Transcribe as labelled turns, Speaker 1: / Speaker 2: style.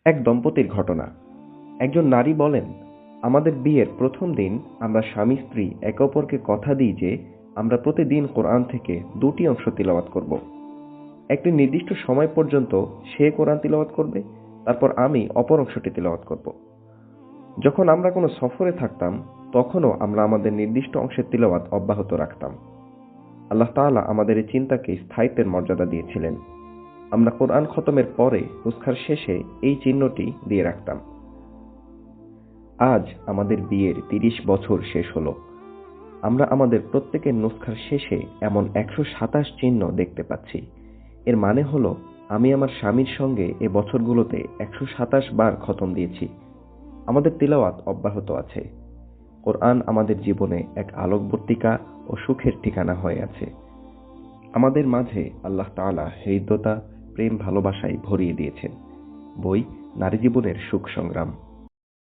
Speaker 1: এক দম্পতির ঘটনা। একজন নারী বলেন, আমাদের বিয়ের প্রথম দিন আমরা স্বামী স্ত্রী একে অপরকে কথা দিই যে আমরা প্রতিদিন কোরআন থেকে 2টি অংশ তিলাওয়াত করব। একটি নির্দিষ্ট সময় পর্যন্ত সে কোরআন তিলাওয়াত করবে, তারপর আমি অপর অংশটি তিলাওয়াত করব। যখন আমরা কোনো সফরে থাকতাম তখনও আমরা আমাদের নির্দিষ্ট অংশের তিলাওয়াত অব্যাহত রাখতাম। আল্লাহ তাআলা আমাদের এই চিন্তাকে স্থায়িত্বের মর্যাদা দিয়েছিলেন। আমরা কোরআন খতমের পরে নুসখার শেষে এই চিহ্নটি দিয়ে রাখতাম। আজ আমাদের বিয়ের 30 বছর শেষ হলো। আমরা আমাদের প্রত্যেকের নুসখার শেষে এমন 127 চিহ্ন দেখতে পাচ্ছি। এর মানে হলো আমি আমার স্বামীর সঙ্গে এ বছরগুলোতে 127 বার খতম দিয়েছি। আমাদের তিলাওয়াত অব্যাহত আছে। কোরআন আমাদের জীবনে এক আলোকবর্তিকা ও সুখের ঠিকানা হয়ে আছে। আমাদের মাঝে আল্লাহ তাআলা হৃদ্যতা, প্রেম, ভালোবাসায় ভরিয়ে দিয়েছেন। বই নারী জীবনের সুখ সংগ্রাম।